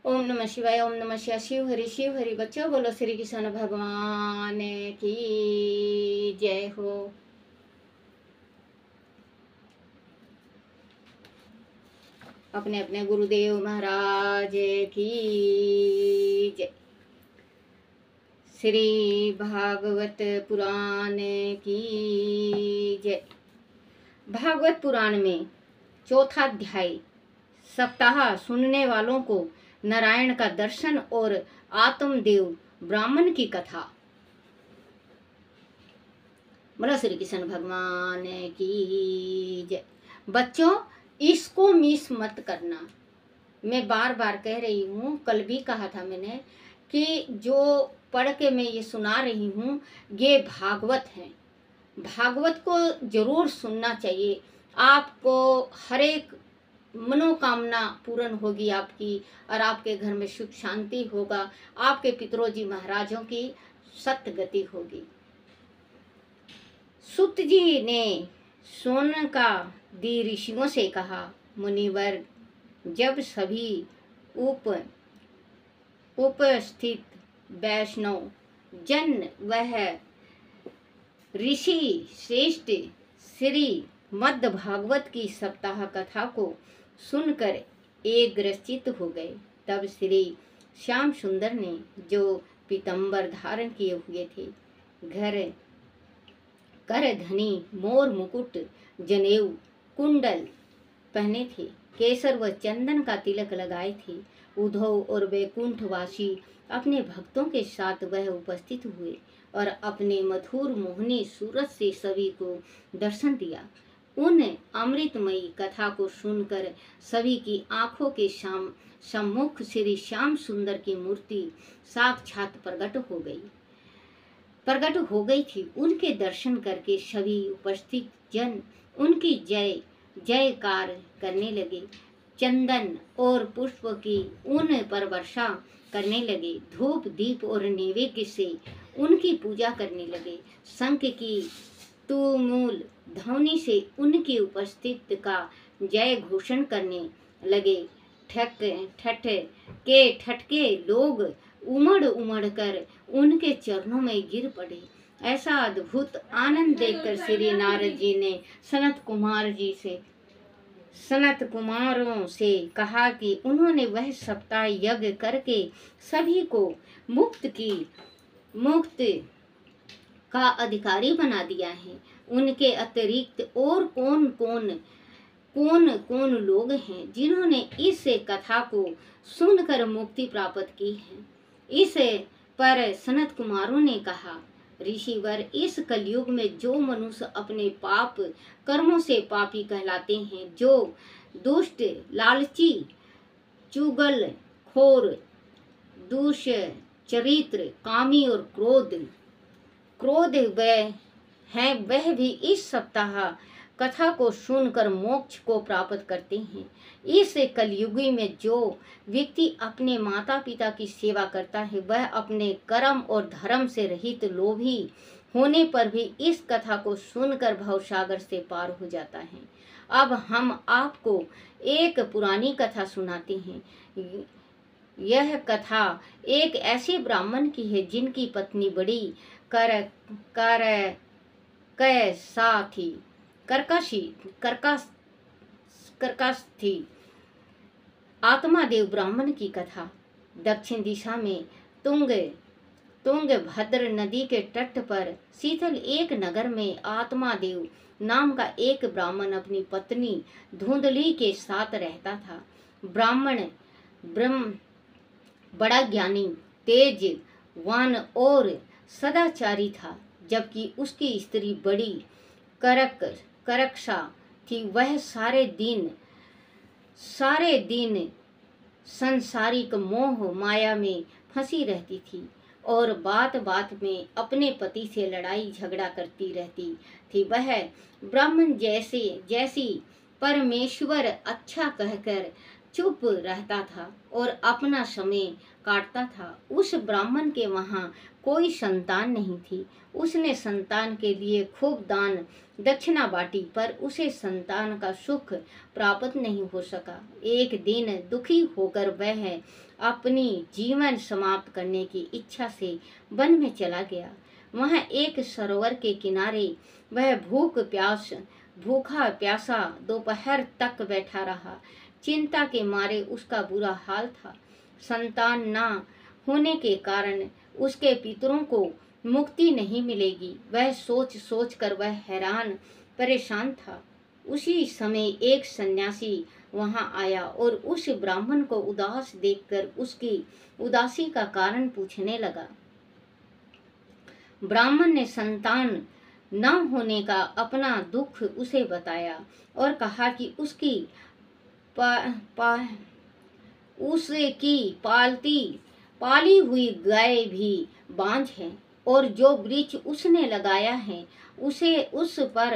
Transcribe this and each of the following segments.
ओम नमः शिवाय। ओम नमः शिवाय। शिव हरि बच्चों, बोलो श्री कृष्ण भगवान की जय हो। अपने अपने गुरुदेव महाराज की जय। श्री भागवत पुराण की जय। भागवत पुराण में चौथा अध्याय, सप्ताह सुनने वालों को नारायण का दर्शन और आत्मदेव ब्राह्मण की कथा। बोलो श्री कृष्ण भगवान की जय। बच्चों, इसको मिस मत करना। मैं बार बार कह रही हूँ, कल भी कहा था मैंने कि जो पढ़ के मैं ये सुना रही हूँ ये भागवत है। भागवत को जरूर सुनना चाहिए। आपको हर एक मनोकामना पूर्ण होगी आपकी, और आपके घर में सुख शांति होगा। आपके पितरोजी महाराजों की सत्य गति होगी। सुत जी ने सोनका दी ऋषियों से कहा, मुनिवर, जब सभी उपस्थित वैष्णव जन वह ऋषि श्रेष्ठ श्री मद्द भागवत की सप्ताह कथा को सुनकर एकग्रसित हो गए, तब श्री श्याम सुंदर ने, जो पीतंबर धारण किए हुए थे, घर कर धनी मोर मुकुट जनेऊ कुंडल पहने थे, केसर व चंदन का तिलक लगाए थे, उद्धव और वैकुंठवासी अपने भक्तों के साथ वह उपस्थित हुए और अपने मधुर मोहनी सूरत से सभी को दर्शन दिया। उन अमृतमयी कथा को सुनकर सभी की आंखों के सम्मुख श्री श्याम सुंदर की मूर्ति साक्षात प्रकट हो गई थी। उनके दर्शन करके सभी उपस्थित जन उनकी जय जयकार करने लगे, चंदन और पुष्प की उन पर वर्षा करने लगे, धूप दीप और नैवेद्य से उनकी पूजा करने लगे, शंख की तुमुल ध्वनि से उनकी उपस्थिति का जय घोषण करने लगे। ठटके लोग उमड़ उमड़ कर उनके चरणों में गिर पड़े। ऐसा अद्भुत आनंद देखकर श्री नारद जी ने सनत कुमारों से कहा कि उन्होंने वह सप्ताह यज्ञ करके सभी को मुक्त का अधिकारी बना दिया है। उनके अतिरिक्त और कौन लोग हैं जिन्होंने इस कथा को सुनकर मुक्ति प्राप्त की है। इस पर सनत कुमारों ने कहा, ऋषिवर, इस कलयुग में जो मनुष्य अपने पाप कर्मों से पापी कहलाते हैं, जो दुष्ट, लालची, चुगलखोर, दुष्चरित्र, कामी और क्रोध वह भी इस सप्ताह कथा को सुनकर मोक्ष को प्राप्त करते हैं। इस कलयुगी में जो व्यक्ति अपने माता पिता की सेवा करता है, वह अपने कर्म और धर्म से रहित लोभी होने पर भी इस कथा को सुनकर भवसागर से पार हो जाता है। अब हम आपको एक पुरानी कथा सुनाते हैं। यह कथा एक ऐसे ब्राह्मण की है जिनकी पत्नी बड़ी कर्कश थी। आत्मादेव ब्राह्मण की कथा। दक्षिण दिशा में तुंगभद्र नदी के तट पर शीतल एक नगर में आत्मादेव नाम का एक ब्राह्मण अपनी पत्नी धुंधली के साथ रहता था। ब्राह्मण बड़ा ज्ञानी, तेजवान और सदाचारी था, जबकि उसकी स्त्री बड़ी करकशा थी। वह सारे दिन संसारिक मोह माया में फंसी रहती थी और बात बात में अपने पति से लड़ाई झगड़ा करती रहती थी। वह ब्राह्मण जैसी परमेश्वर अच्छा कहकर चुप रहता था और अपना समय काटता था। उस ब्राह्मण के वहाँ कोई संतान नहीं थी। उसने संतान के लिए खूब दान दक्षिणा बांटी, पर उसे संतान का सुख प्राप्त नहीं हो सका। एक दिन दुखी होकर वह अपनी जीवन समाप्त करने की इच्छा से वन में चला गया। वहाँ एक सरोवर के किनारे वह भूखा प्यासा दोपहर तक बैठा रहा। चिंता के मारे उसका बुरा हाल था। संतान न होने के कारण उसके पितरों को मुक्ति नहीं मिलेगी। वह सोच सोच कर वह हैरान परेशान था। उसी समय एक सन्यासी वहां आया और उस ब्राह्मण को उदास देखकर उसकी उदासी का कारण पूछने लगा। ब्राह्मण ने संतान न होने का अपना दुख उसे बताया और कहा कि उसकी पाली हुई गाय भी बांझ है और जो वृक्ष उसने लगाया है उस पर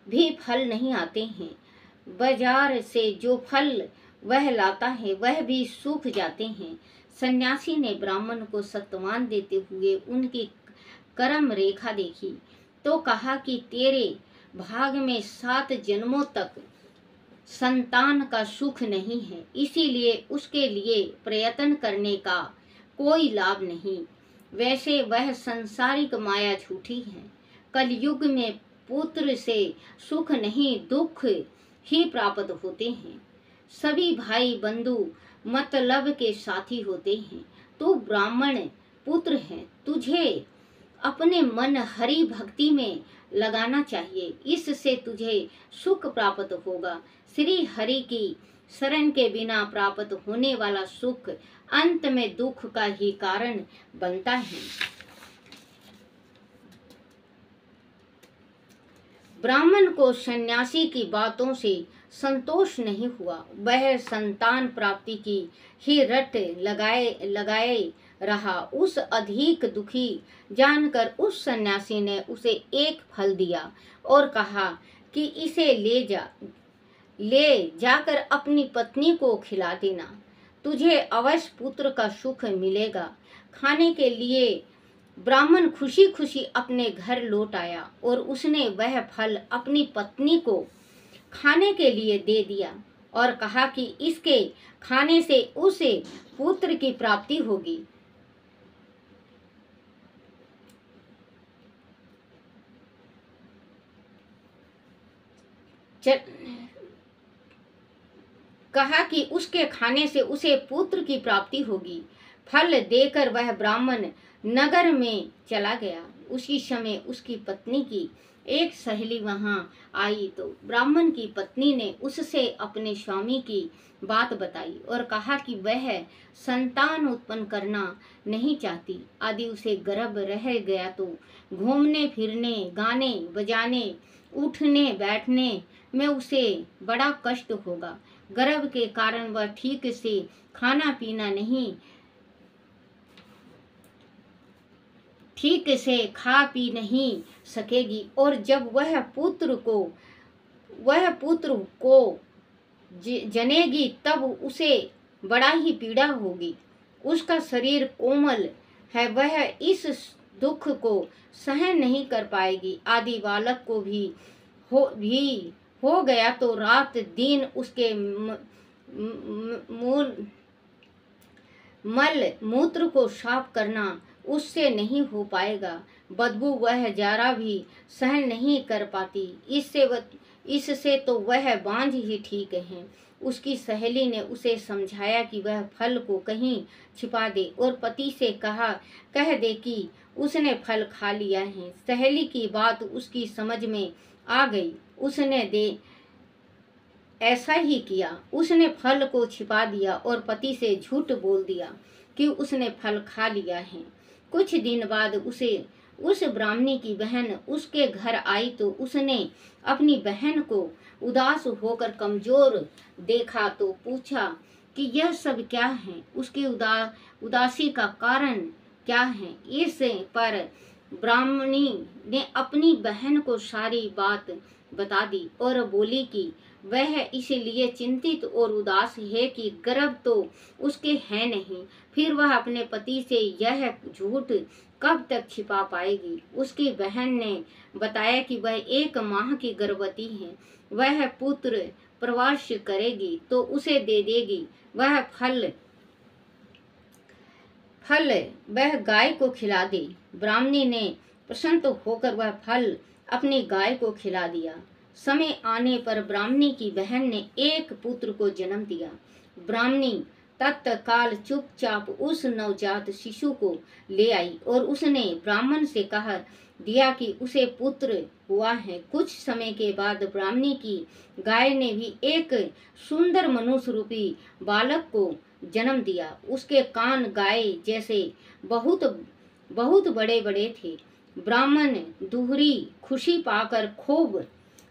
भी फल नहीं आते हैं। बाजार से जो फल वह लाता है वह भी सूख जाते हैं। सन्यासी ने ब्राह्मण को सत्वान देते हुए उनकी कर्म रेखा देखी तो कहा कि तेरे भाग में 7 जन्मों तक संतान का सुख नहीं है, इसीलिए उसके लिए प्रयत्न करने का कोई लाभ नहीं। वैसे वह संसारिक माया झूठी है। कलयुग में पुत्र से सुख नहीं दुख ही प्राप्त होते हैं। सभी भाई बंधु मतलब के साथी होते हैं। तू ब्राह्मण पुत्र है, तुझे अपने मन हरि भक्ति में लगाना चाहिए, इससे तुझे सुख प्राप्त होगा। श्री हरि की शरण के बिना प्राप्त होने वाला सुख अंत में दुख का ही कारण बनता है। ब्राह्मण को सन्यासी की बातों से संतोष नहीं हुआ। वह संतान प्राप्ति की ही रट लगाए रहा। उस अधिक दुखी जानकर उस सन्यासी ने उसे एक फल दिया और कहा कि इसे ले जाकर अपनी पत्नी को खिला देना, तुझे अवश्य पुत्र का सुख मिलेगा। खाने के लिए ब्राह्मण खुशी खुशी अपने घर लौट आया और उसने वह फल अपनी पत्नी को खाने के लिए दे दिया और कहा कि इसके खाने से उसे पुत्र की प्राप्ति होगी। कहा कि उसके खाने से उसे पुत्र की प्राप्ति होगी। फल देकर वह ब्राह्मण नगर में चला गया। उसी समय उसकी पत्नी की एक सहेली वहां आई तो ब्राह्मण की पत्नी ने उससे अपने स्वामी की बात बताई और कहा कि वह संतान उत्पन्न करना नहीं चाहती। आदि उसे गर्भ रह गया तो घूमने फिरने, गाने बजाने, उठने बैठने में उसे बड़ा कष्ट होगा। गर्भ के कारण वह ठीक से खाना पीना नहीं, ठीक से खा पी नहीं सकेगी और जब वह पुत्र को जनेगी तब उसे बड़ा ही पीड़ा होगी। उसका शरीर कोमल है, वह इस दुख को सहन नहीं कर पाएगी। आदि बालक को भी हो गया तो रात दिन उसके मल मूत्र को साफ करना उससे नहीं हो पाएगा। बदबू वह जरा भी सहन नहीं कर पाती। इससे तो वह बांझ ही ठीक है। उसकी सहेली ने उसे समझाया कि वह फल को कहीं छिपा दे और पति से कह दे कि उसने फल खा लिया है। सहेली की बात उसकी समझ में आ गई। उसने ऐसा ही किया। उसने फल को छिपा दिया और पति से झूठ बोल दिया कि उसने फल खा लिया है। कुछ दिन बाद उस ब्राह्मणी की बहन उसके घर आई तो उसने अपनी बहन को उदास होकर कमजोर देखा तो पूछा कि यह सब क्या है, उसकी उदासी का कारण क्या है। इस पर ब्राह्मणी ने अपनी बहन को सारी बात बता दी और बोली कि वह इसलिए चिंतित और उदास है कि गर्भ तो उसके है नहीं, फिर वह अपने पति से यह झूठ कब तक छिपा पाएगी। उसकी बहन ने बताया कि वह 1 माह की गर्भवती है, वह पुत्र प्रवास करेगी तो उसे दे देगी। वह फल वह गाय को खिला दे। ब्राह्मणी ने प्रसन्न होकर वह फल अपनी गाय को खिला दिया। समय आने पर ब्राह्मणी की बहन ने 1 पुत्र को जन्म दिया। ब्राह्मणी तत्काल चुपचाप उस नवजात शिशु को ले आई और उसने ब्राह्मण से कह दिया कि उसे पुत्र हुआ है। कुछ समय के बाद ब्राह्मणी की गाय ने भी एक सुंदर मनुष्य रूपी बालक को जन्म दिया। उसके कान गाय जैसे बहुत बहुत बड़े बड़े थे। ब्राह्मण दूहरी खुशी पाकर खूब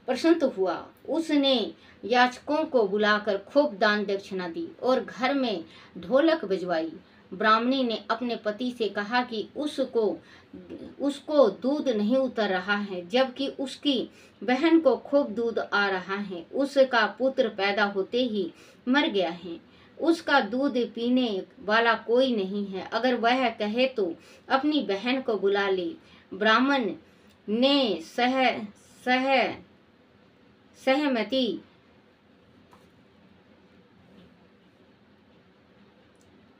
प्रसन्न हुआ। उसने याचकों को बुलाकर खूब दान दक्षिणा दी और घर में ढोलक बजवाई। ब्राह्मणी ने अपने पति से कहा कि उसको दूध नहीं उतर रहा है, जबकि उसकी बहन को खूब दूध आ रहा है। उसका पुत्र पैदा होते ही मर गया है। उसका दूध पीने वाला कोई नहीं है, अगर वह कहे तो अपनी बहन को बुला ले। ब्राह्मण ने सहमति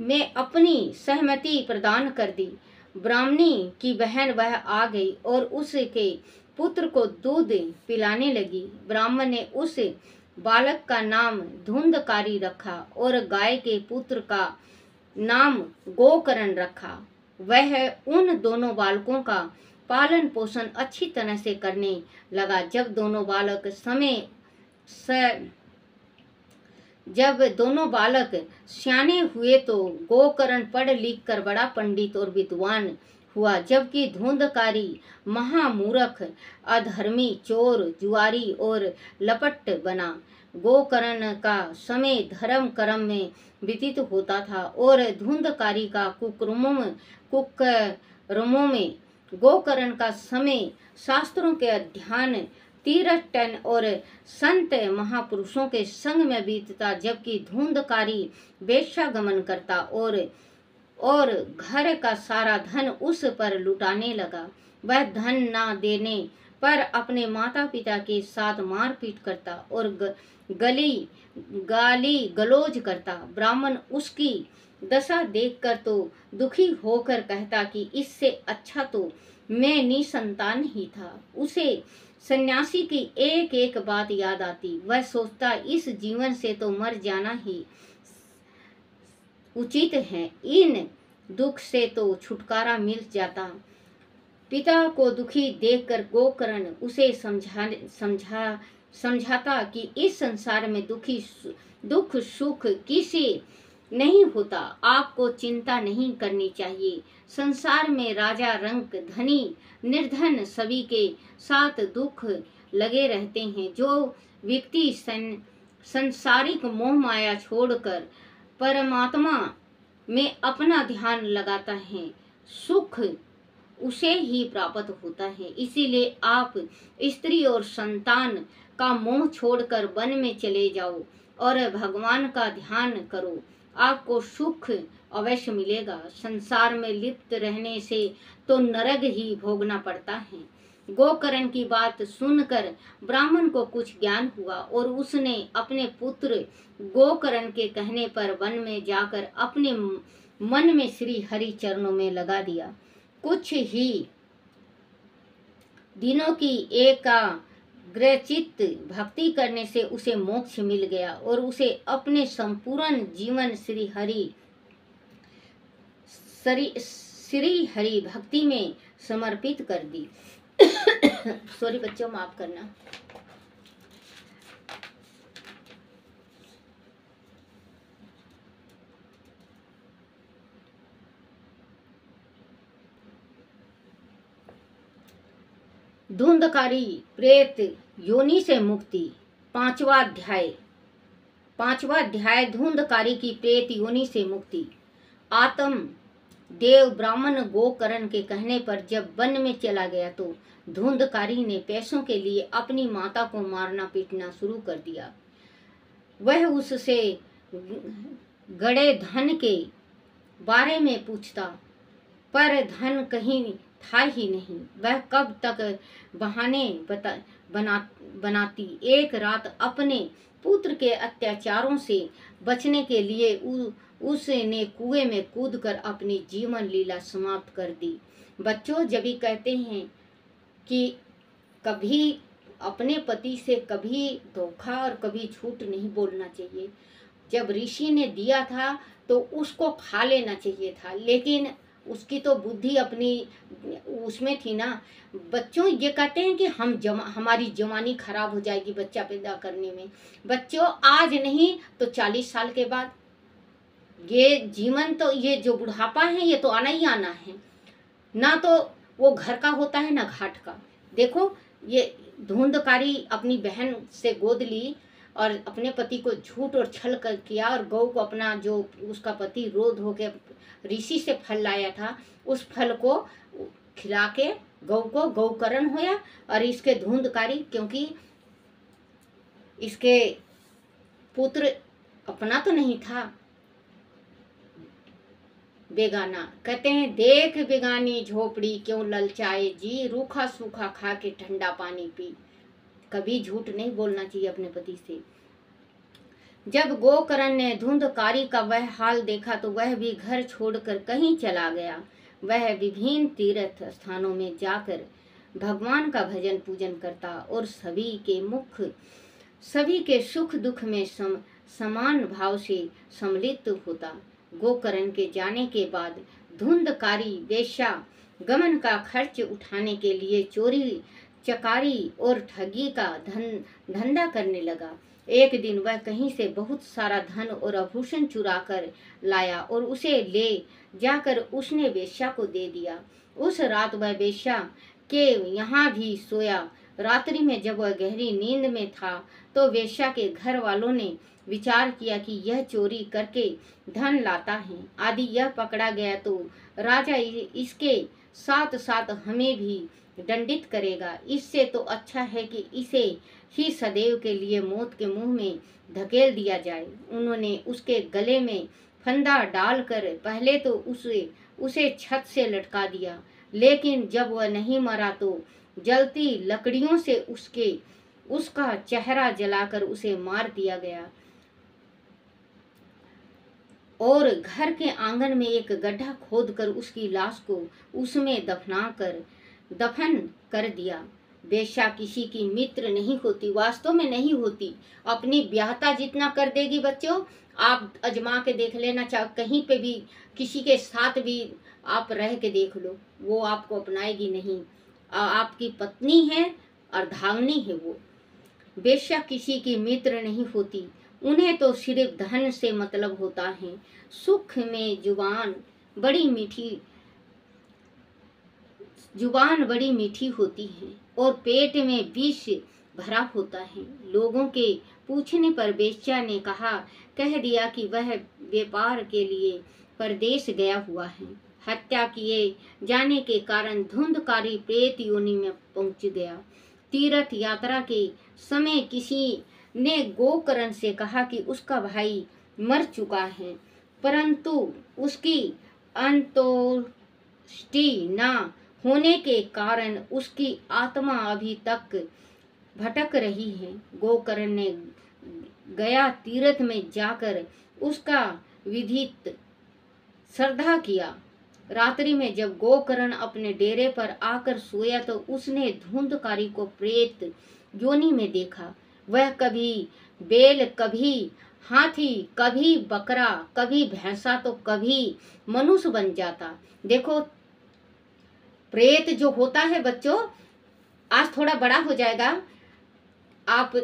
में अपनी सहमति प्रदान कर दी। ब्राह्मणी की बहन वह आ गई और उसके पुत्र को दूध पिलाने लगी। ब्राह्मण ने उस बालक का नाम धुंधकारी रखा और गाय के पुत्र का नाम गोकर्ण रखा। वह उन दोनों बालकों का पालन पोषण अच्छी तरह से करने लगा। जब दोनों बालक सियाने हुए तो गोकर्ण पढ़ लिख कर बड़ा पंडित और विद्वान हुआ, जबकि धुंधकारी महामूर्ख, अधर्मी, चोर, जुआरी और लपट बना। गोकर्ण का समय धर्म कर्म में व्यतीत होता था और धुंधकारी का कुकर्मों में। गोकर्ण का समय शास्त्रों के अध्ययन, तीर्थटन और संत महापुरुषों के संग में बीतता, जबकि धुंधकारी वेश्यागमन करता और घर का सारा धन उस पर लुटाने लगा। वह धन ना देने पर अपने माता पिता के साथ मारपीट करता और गाली गलौज करता। ब्राह्मण उसकी दशा देखकर तो दुखी होकर कहता कि इससे अच्छा तो मैं निसंतान ही था। उसे सन्यासी की एक एक बात याद आती। वह सोचता इस जीवन से तो मर जाना ही उचित है, इन दुख से तो छुटकारा मिल जाता। पिता को दुखी देखकर गोकर्ण उसे समझाता कि इस संसार में दुख सुख किसी नहीं होता, आपको चिंता नहीं करनी चाहिए। संसार में राजा रंक, धनी, निर्धन सभी के साथ दुख लगे रहते हैं। जो व्यक्ति संसारिक मोह माया छोड़कर परमात्मा में अपना ध्यान लगाता है, सुख उसे ही प्राप्त होता है। इसीलिए आप स्त्री और संतान का मोह छोड़कर वन में चले जाओ और भगवान का ध्यान करो, आपको सुख अवश्य मिलेगा। संसार में लिप्त रहने से तो नरक ही भोगना पड़ता है। गोकर्ण की बात सुनकर ब्राह्मण को कुछ ज्ञान हुआ और उसने अपने पुत्र गोकर्ण के कहने पर वन में जाकर अपने मन में श्री हरि चरणों में लगा दिया। कुछ ही दिनों की एकाग्रचित्त भक्ति करने से उसे मोक्ष मिल गया और उसे अपने संपूर्ण जीवन श्री हरि भक्ति में समर्पित कर दी। सॉरी बच्चों, माफ करना। धुंधकारी प्रेत योनि से मुक्ति। पांचवा अध्याय धुंधकारी की प्रेत योनि से मुक्ति। आत्म देव ब्राह्मण गोकर्ण के कहने पर जब वन में चला गया तो धुंधकारी ने पैसों के लिए अपनी माता को मारना पीटना शुरू कर दिया। वह उससे गड़े धन के बारे में पूछता, पर धन कहीं था ही नहीं। वह कब तक बहाने बनाती। एक रात अपने पुत्र के अत्याचारों से बचने के लिए उसने कुएं में कूदकर अपनी जीवन लीला समाप्त कर दी। बच्चों, जब भी कहते हैं कि कभी अपने पति से कभी धोखा और कभी झूठ नहीं बोलना चाहिए। जब ऋषि ने दिया था तो उसको खा लेना चाहिए था, लेकिन उसकी तो बुद्धि अपनी उसमें थी ना। बच्चों, ये कहते हैं कि हमारी जवानी खराब हो जाएगी बच्चा पैदा करने में। बच्चों, आज नहीं तो 40 साल के बाद ये जीवन, तो ये जो बुढ़ापा है ये तो आना ही आना है। ना तो वो घर का होता है ना घाट का। देखो, ये धुंधकारी अपनी बहन से गोद ली और अपने पति को झूठ और छल कर किया, और गौ को अपना जो उसका पति रोध होके ऋषि से फल लाया था उस फल को खिला के गौ को गौकरण होया। और इसके धुंधकारी, क्योंकि इसके पुत्र अपना तो नहीं था, बेगाना। कहते हैं, देख बेगानी झोपड़ी क्यों ललचाए जी, रूखा सूखा खा के ठंडा पानी पी। कभी झूठ नहीं बोलना चाहिए अपने पति से। जब गोकर्ण ने धुंधकारी का वह हाल देखा तो वह भी घर छोड़कर कहीं चला गया। वह विभिन्न तीर्थ स्थानों में जाकर भगवान का भजन पूजन करता और सभी के सुख दुख में समान भाव से सम्मिलित होता। गोकर्ण के जाने के बाद धुंधकारी वेश्या गमन का खर्च उठाने के लिए चोरी चकारी और ठगी का धंधा करने लगा। एक दिन वह कहीं से बहुत सारा धन और आभूषण चुरा कर लाया और उसे ले जाकर उसने वेश्या को दे दिया। उस रात वह वेश्या के यहाँ भी सोया। रात्रि में जब वह गहरी नींद में था तो वेश्या के घर वालों ने विचार किया कि यह चोरी करके धन लाता है, आदि यह पकड़ा गया तो राजा इसके साथ साथ हमें भी दंडित करेगा। इससे तो अच्छा है कि इसे ही सदैव के लिए मौत के मुंह में धकेल दिया जाए। उन्होंने उसके गले में फंदा डालकर पहले तो उसे छत से लटका दिया, लेकिन जब वह नहीं मरा तो जलती लकड़ियों से उसका चेहरा जलाकर उसे मार दिया गया और घर के आंगन में एक गड्ढा खोदकर उसकी लाश को उसमें दफन कर दिया। वेश्या किसी की मित्र नहीं होती, वास्तव में नहीं होती। अपनी ब्याहता जितना कर देगी। बच्चों, आप अजमा के देख लेना, चाहे कहीं पे भी किसी के साथ भी आप रह के देख लो, वो आपको अपनाएगी नहीं। आपकी पत्नी है, अर्धांगिनी है वो। वेश्या किसी की मित्र नहीं होती, उन्हें तो सिर्फ धन से मतलब होता है। सुख में जुबान बड़ी मीठी होती है और पेट में विष भरा होता है। लोगों के पूछने पर वेश्या ने कह दिया कि वह व्यापार के लिए परदेश गया हुआ है। हत्या किए जाने के कारण धुंधकारी प्रेत योनि में पहुंच गया। तीर्थ यात्रा के समय किसी ने गोकर्ण से कहा कि उसका भाई मर चुका है, परंतु उसकी अंत्येष्टि न होने के कारण उसकी आत्मा अभी तक भटक रही है। गोकर्ण ने गया तीर्थ में जाकर उसका विधित श्रद्धा किया। रात्रि में जब गोकर्ण अपने डेरे पर आकर सोया तो उसने धुंधकारी को प्रेत योनि में देखा। वह कभी बैल, कभी हाथी, कभी बकरा, कभी भैंसा तो कभी मनुष्य बन जाता। देखो, प्रेत जो होता है बच्चों, आज थोड़ा बड़ा हो जाएगा, आप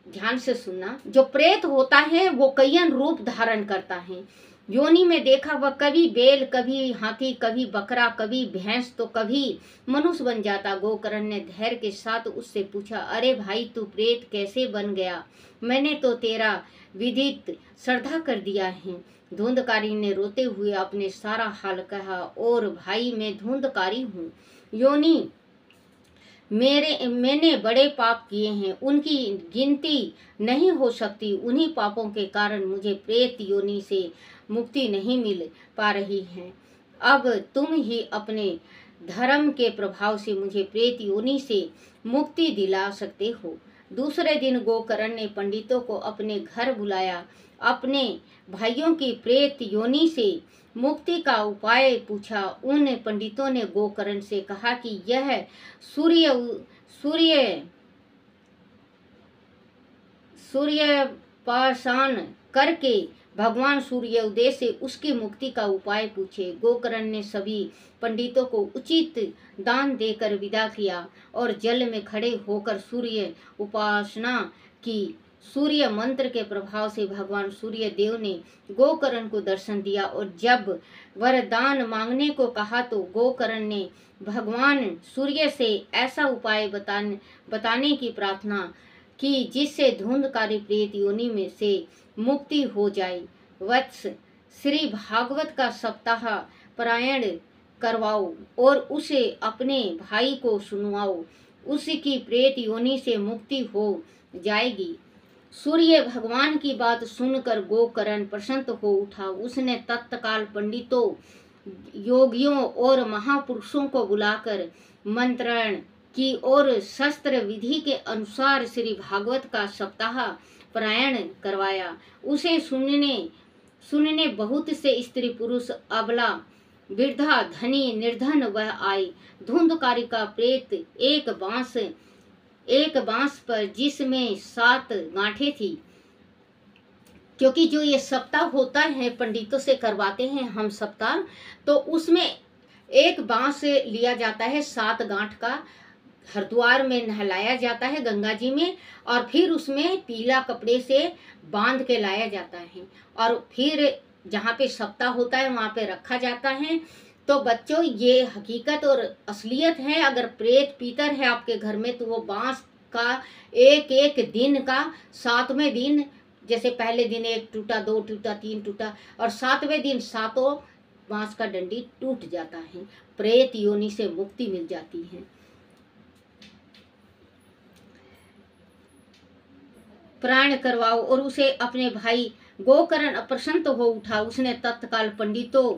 ध्यान से सुनना। जो प्रेत होता है वो कईयन रूप धारण करता है। योनि में देखा वह कभी बैल, कभी हाथी, कभी बकरा, कभी भैंस तो कभी मनुष्य बन जाता। गोकर्ण ने धैर्य के साथ उससे पूछा, अरे भाई, तू प्रेत कैसे बन गया? मैंने तो तेरा विधित श्रद्धा कर दिया है। धुंधकारी ने रोते हुए अपने सारा हाल कहा, और भाई, मैं धुंधकारी हूँ। योनि मैंने बड़े पाप किए हैं, उनकी गिनती नहीं हो सकती। उन्हीं पापों के कारण मुझे प्रेत योनि से मुक्ति नहीं मिल पा रही है। अब तुम ही अपने धर्म के प्रभाव से मुझे प्रेत योनि से मुक्ति दिला सकते हो। दूसरे दिन गोकर्ण ने पंडितों को अपने घर बुलाया, अपने भाइयों की प्रेत योनि से मुक्ति का उपाय पूछा। उन पंडितों ने गोकर्ण से कहा कि यह सूर्य सूर्य सूर्योपासन करके भगवान सूर्योदय से उसकी मुक्ति का उपाय पूछे। गोकर्ण ने सभी पंडितों को उचित दान देकर विदा किया और जल में खड़े होकर सूर्य उपासना की। सूर्य मंत्र के प्रभाव से भगवान सूर्य देव ने गोकर्ण को दर्शन दिया और जब वरदान मांगने को कहा तो गोकर्ण ने भगवान सूर्य से ऐसा उपाय बताने की प्रार्थना की जिससे धुंधकारी प्रेत योनि में से मुक्ति हो जाए। वत्स, श्री भागवत का सप्ताह पारायण करवाओ और उसे अपने भाई को सुनवाओ, उसकी प्रेत योनि से मुक्ति हो जाएगी। सूर्य भगवान की बात सुनकर गोकर्ण प्रसन्न हो उठा। उसने तत्काल पंडितों, योगियों और महापुरुषों को बुलाकर मंत्रण की और शस्त्र विधि के अनुसार श्री भागवत का सप्ताह पारायण करवाया। उसे सुनने बहुत से स्त्री पुरुष, अबला, वृद्धा, धनी, निर्धन वह आए। धुंधकारी का प्रेत एक बांस पर जिसमें 7 गांठें थी, क्योंकि जो ये सप्ताह होता है पंडितों से करवाते हैं हम सप्ताह, तो उसमें एक बांस लिया जाता है 7 गांठ का, हरिद्वार में नहलाया जाता है गंगा जी में, और फिर उसमें पीला कपड़े से बांध के लाया जाता है और फिर जहाँ पे सप्ताह होता है वहाँ पे रखा जाता है। तो बच्चों, ये हकीकत और असलियत है। अगर प्रेत पीतर है आपके घर में तो वो बांस का एक दिन का 7वें दिन, जैसे पहले दिन 1 टूटा, 2 टूटा, 3 टूटा, और 7वें दिन 7 बांस का डंडी टूट जाता है। प्रेत योनि से मुक्ति मिल जाती है। प्राण करवाओ और उसे अपने भाई गोकर्ण प्रसन्न हो उठा। उसने तत्काल पंडितों,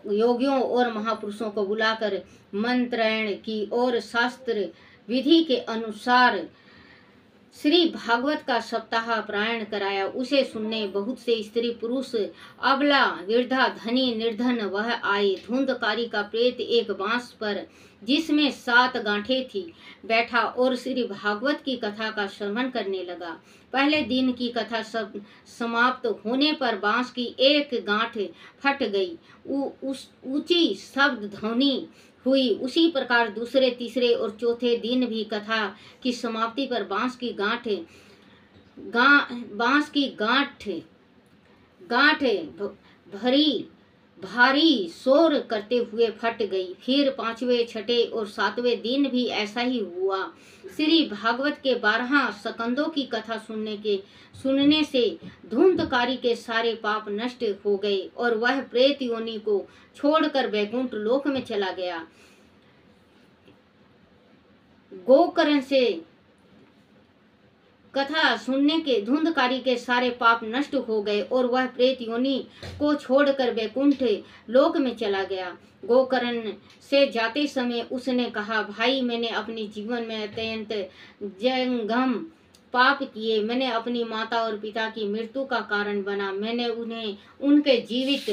योगियों और महापुरुषों को बुलाकर मंत्रण की और शास्त्र विधि के अनुसार श्री भागवत का सप्ताह पारायण कराया। उसे सुनने बहुत से स्त्री पुरुष, अबला, वृद्धा, धनी, निर्धन वह आए। धुंधकारी का प्रेत एक बांस पर जिसमें 7 गांठें थी बैठा और श्री भागवत की कथा का श्रवण करने लगा। पहले दिन की कथा समाप्त होने पर बांस की एक गांठ फट गई, ऊंची शब्द ध्वनि हुई। उसी प्रकार दूसरे, तीसरे और चौथे दिन भी कथा की समाप्ति पर बांस की गांठ भारी शोर करते हुए फट गई। फिर 5वें, 6ठे और 7वें दिन भी ऐसा ही हुआ। श्री भागवत के 12 स्कंदों की कथा सुनने से धुंधकारी के सारे पाप नष्ट हो गए और वह प्रेत योनि को छोड़कर वैकुंठ लोक में चला गया। गोकर्ण से कथा सुनने के धुंधकारी के सारे पाप नष्ट हो गए और वह प्रेत योनि को छोड़कर वैकुंठ लोक में चला गया। गोकर्ण से जाते समय उसने कहा, भाई, मैंने अपने जीवन में अत्यंत जंगम पाप किए। मैंने अपनी माता और पिता की मृत्यु का कारण बना। मैंने उन्हें उनके जीवित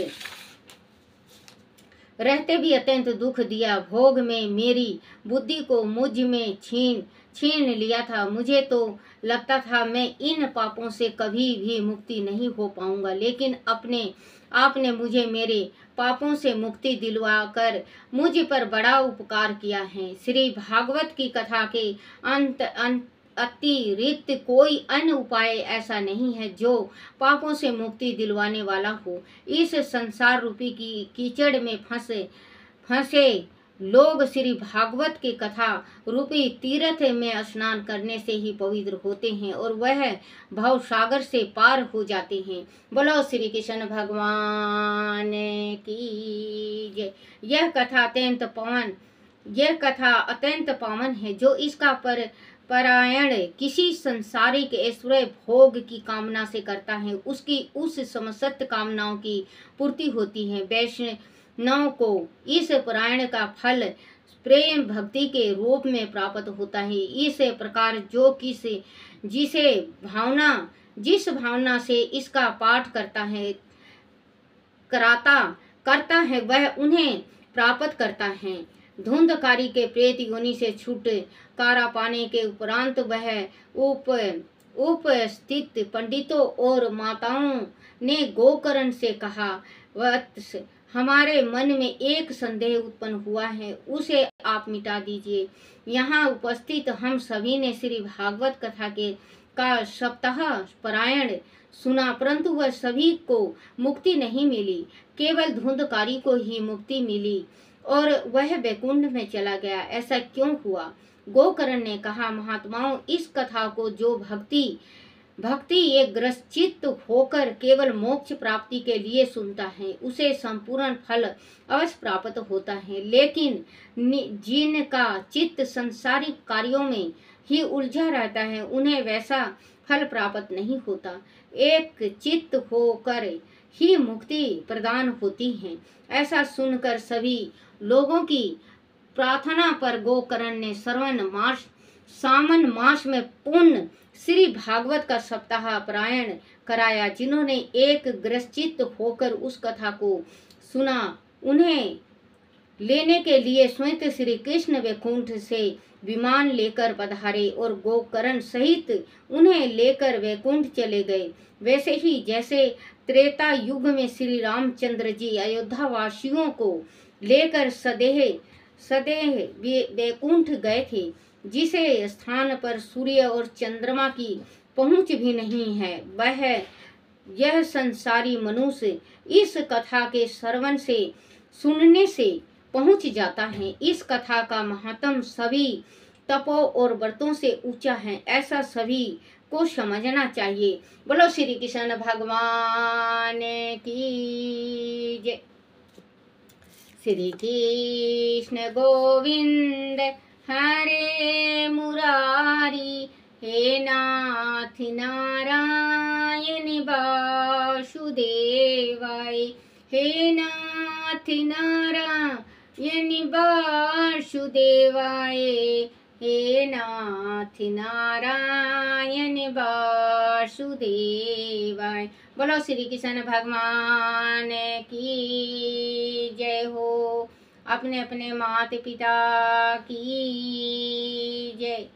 रहते भी अत्यंत दुख दिया। भोग में मेरी बुद्धि को मुझ में छीन लिया था। मुझे तो लगता था मैं इन पापों से कभी भी मुक्ति नहीं हो पाऊंगा, लेकिन आपने मुझे मेरे पापों से मुक्ति दिलवा कर मुझ पर बड़ा उपकार किया है। श्री भागवत की कथा के अतिरिक्त कोई अन्य उपाय ऐसा नहीं है जो पापों से मुक्ति दिलवाने वाला हो। इस संसार रूपी की कीचड़ में फंसे लोग श्री भागवत की कथा रूपी तीर्थ में स्नान करने से ही पवित्र होते हैं और वह भव सागर से पार हो जाते हैं। बोलो श्री कृष्ण भगवान की जय। यह कथा अत्यंत यह कथा अत्यंत पावन है। जो इसका परायण किसी संसारिक ऐश्वर्य भोग की कामना से करता है, उसकी उस समस्त कामनाओं की पूर्ति होती है। वैष्णव को इस परायण का फल प्रेम भक्ति के रूप में प्राप्त होता है। इस प्रकार जो जिस भावना से इसका पाठ करता है वह उन्हें प्राप्त करता है। धुंधकारी के प्रेत योनि से छुटकारा पाने के उपरांत वह उपस्थित पंडितों और माताओं ने गोकर्ण से कहा, वत्स, हमारे मन में एक संदेह उत्पन्न हुआ है, उसे आप मिटा दीजिए। यहाँ उपस्थित हम सभी ने श्री भागवत कथा का सप्ताह परायण सुना, परंतु वह सभी को मुक्ति नहीं मिली, केवल धुंधकारी को ही मुक्ति मिली और वह वैकुंठ में चला गया। ऐसा क्यों हुआ? गोकर्ण ने कहा, महात्माओं, इस कथा को जो भक्ति एक ग्रसित होकर केवल मोक्ष प्राप्ति के लिए सुनता है, उसे संपूर्ण फल अवश्य प्राप्त होता है। लेकिन जिनका चित्त संसारिक कार्यों में ही उलझा रहता है, उन्हें वैसा फल प्राप्त नहीं होता। एक चित्त होकर ही मुक्ति प्रदान होती है। ऐसा सुनकर सभी लोगों की प्रार्थना पर गोकर्ण ने सावन मास में पुण्य श्री भागवत का सप्ताह परायण कराया। जिन्होंने एक ग्रसित होकर उस कथा को सुना, उन्हें लेने के लिए स्वयं श्री कृष्ण वैकुंठ से विमान लेकर पधारे और गोकर्ण सहित उन्हें लेकर वैकुंठ चले गए। वैसे ही जैसे त्रेता युग में श्री रामचंद्र जी अयोध्या वासियों को लेकर सदेह वैकुंठ गए थे, जिसे स्थान पर सूर्य और चंद्रमा की पहुंच भी नहीं है, वह यह संसारी मनुष्य इस कथा के श्रवण से सुनने से पहुंच जाता है। इस कथा का महत्व सभी तपों और व्रतों से ऊंचा है, ऐसा सभी को समझना चाहिए। बोलो श्री कृष्ण भगवान की जय। श्री कृष्ण गोविंद हरे मुरारी, हे नाथ नारायण वासुदेवाय, हे नाथ नारायण वासुदेवाय, हे नाथ नारायण वासुदेवाय। बोलो श्री कृष्ण भगवान की जय हो। अपने अपने माता पिता की जय,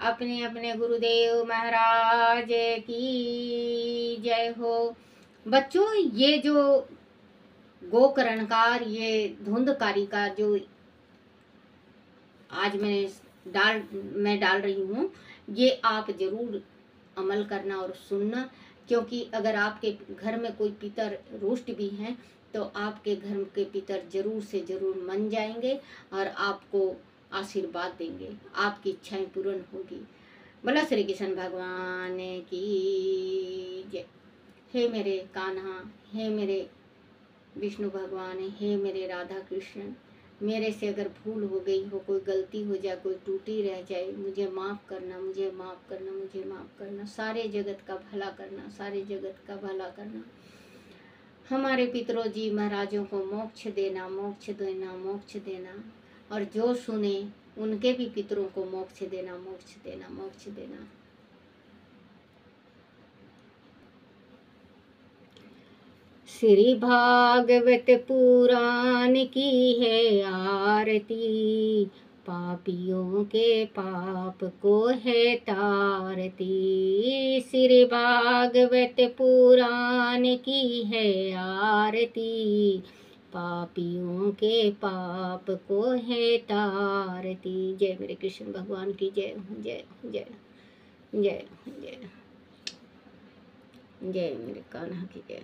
अपने अपने गुरुदेव महाराज की जय हो। बच्चों, ये जो गोकर्णकार, ये धुंधकारी का जो आज मैं डाल रही हूँ, ये आप जरूर अमल करना और सुनना, क्योंकि अगर आपके घर में कोई पितर रुष्ट भी हैं तो आपके घर के पितर जरूर से जरूर मान जाएंगे और आपको आशीर्वाद देंगे, आपकी इच्छाएं पूर्ण होगी। बोला श्री कृष्ण भगवान की जय। हे मेरे कान्हा, हे मेरे विष्णु भगवान, हे मेरे राधा कृष्ण, मेरे से अगर भूल हो गई हो, कोई गलती हो जाए, कोई टूटी रह जाए, मुझे माफ़ करना, मुझे माफ़ करना, मुझे माफ़ करना। सारे जगत का भला करना, सारे जगत का भला करना। हमारे पितरों जी महाराजों को मोक्ष देना, मोक्ष देना, मोक्ष देना, और जो सुने उनके भी पितरों को मोक्ष देना, मोक्ष देना, मोक्ष देना। श्री भागवत पुराण की है आरती, पापियों के पाप को है तारती। श्री भागवत पुराण की है आरती, पापियों के पाप को है तारती। जय मेरे कृष्ण भगवान की जय, जय जय जय जय जय मेरे कान्हा की जय।